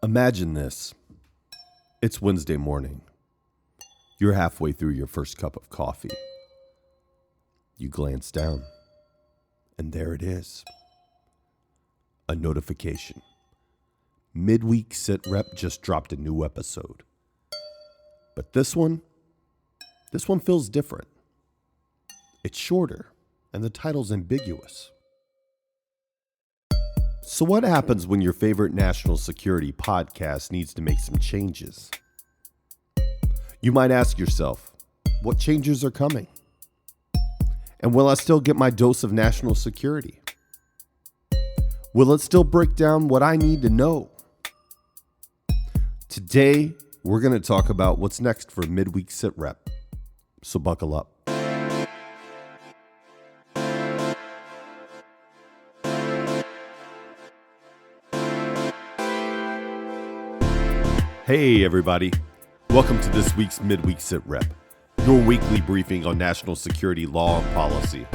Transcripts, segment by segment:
Imagine this. It's Wednesday morning. You're halfway through your first cup of coffee. You glance down, and there it is. A notification. Midweek Sitrep just dropped a new episode. But this one feels different. It's shorter, and the title's ambiguous. So what happens when your favorite national security podcast needs to make some changes? You might ask yourself, what changes are coming? And will I still get my dose of national security? Will it still break down what I need to know? Today, we're going to talk about what's next for Midweek Sitrep. So buckle up. Hey everybody, welcome to this week's Midweek Sitrep, your weekly briefing on national security law and policy.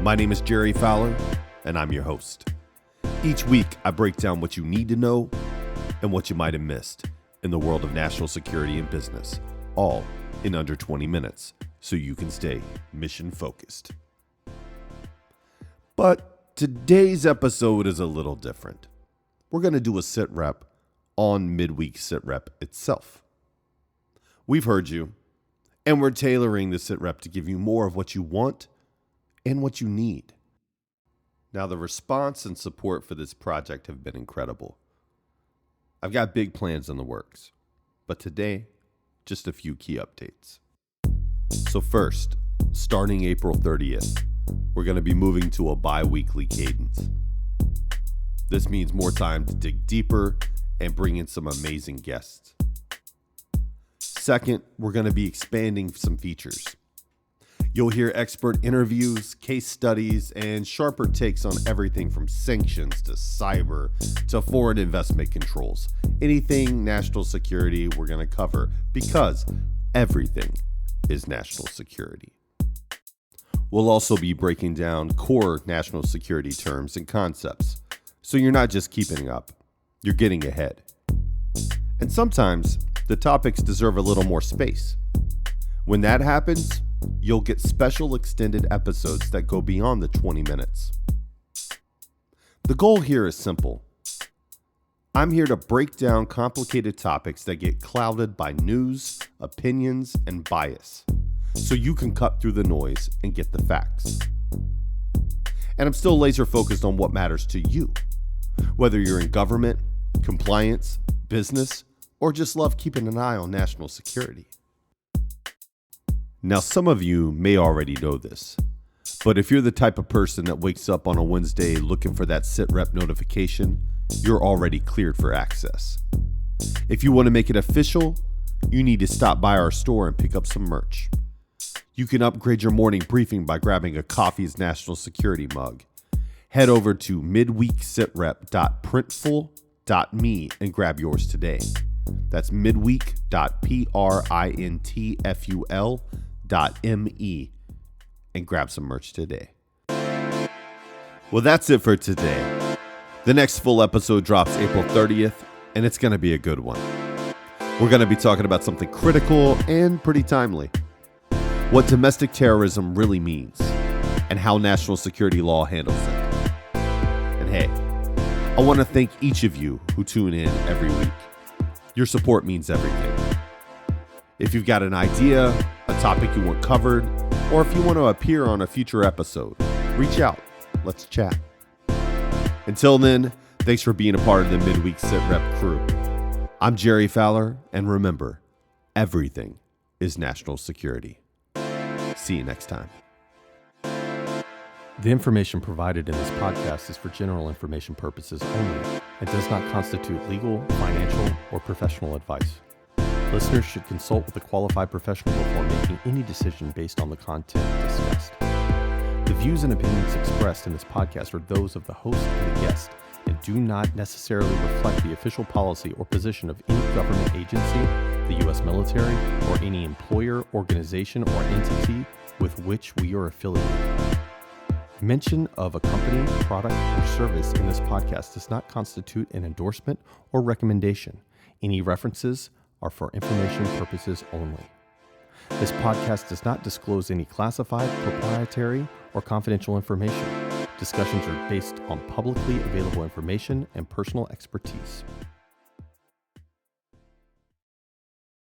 My name is Jerry Fowler, and I'm your host. Each week, I break down what you need to know and what you might have missed in the world of national security and business, all in under 20 minutes, so you can stay mission focused. But today's episode is a little different. We're going to do a sitrep on Midweek Sitrep itself. We've heard you, and we're tailoring the sitrep to give you more of what you want and what you need. Now, the response and support for this project have been incredible. I've got big plans in the works, but today, just a few key updates. So first, starting April 30th, we're going to be moving to a biweekly cadence. This means more time to dig deeper and bring in some amazing guests. Second, we're going to be expanding some features. You'll hear expert interviews, case studies, and sharper takes on everything from sanctions to cyber to foreign investment controls. Anything national security we're going to cover, because everything is national security. We'll also be breaking down core national security terms and concepts, so you're not just keeping up. You're getting ahead. And sometimes the topics deserve a little more space. When that happens, you'll get special extended episodes that go beyond the 20 minutes. The goal here is simple. I'm here to break down complicated topics that get clouded by news, opinions, and bias, so you can cut through the noise and get the facts. And I'm still laser focused on what matters to you. Whether you're in government, compliance, business, or just love keeping an eye on national security. Now, some of you may already know this, but if you're the type of person that wakes up on a Wednesday looking for that sitrep notification, you're already cleared for access. If you want to make it official, you need to stop by our store and pick up some merch. You can upgrade your morning briefing by grabbing a Coffee's National Security mug. Head over to midweeksitrep.printful.me and grab yours today. That's midweek.printful.me and grab some merch today. Well, that's it for today. The next full episode drops April 30th, and it's going to be a good one. We're going to be talking about something critical and pretty timely. What domestic terrorism really means and how national security law handles it. And hey, I want to thank each of you who tune in every week. Your support means everything. If you've got an idea, a topic you want covered, or if you want to appear on a future episode, reach out. Let's chat. Until then, thanks for being a part of the Midweek Sitrep crew. I'm Jerry Fowler, and remember, everything is national security. See you next time. The information provided in this podcast is for general information purposes only and does not constitute legal, financial, or professional advice. Listeners should consult with a qualified professional before making any decision based on the content discussed. The views and opinions expressed in this podcast are those of the host and the guest and do not necessarily reflect the official policy or position of any government agency, the U.S. military, or any employer, organization, or entity with which we are affiliated. Mention of a company, product, or service in this podcast does not constitute an endorsement or recommendation. Any references are for information purposes only. This podcast does not disclose any classified, proprietary, or confidential information. Discussions are based on publicly available information and personal expertise.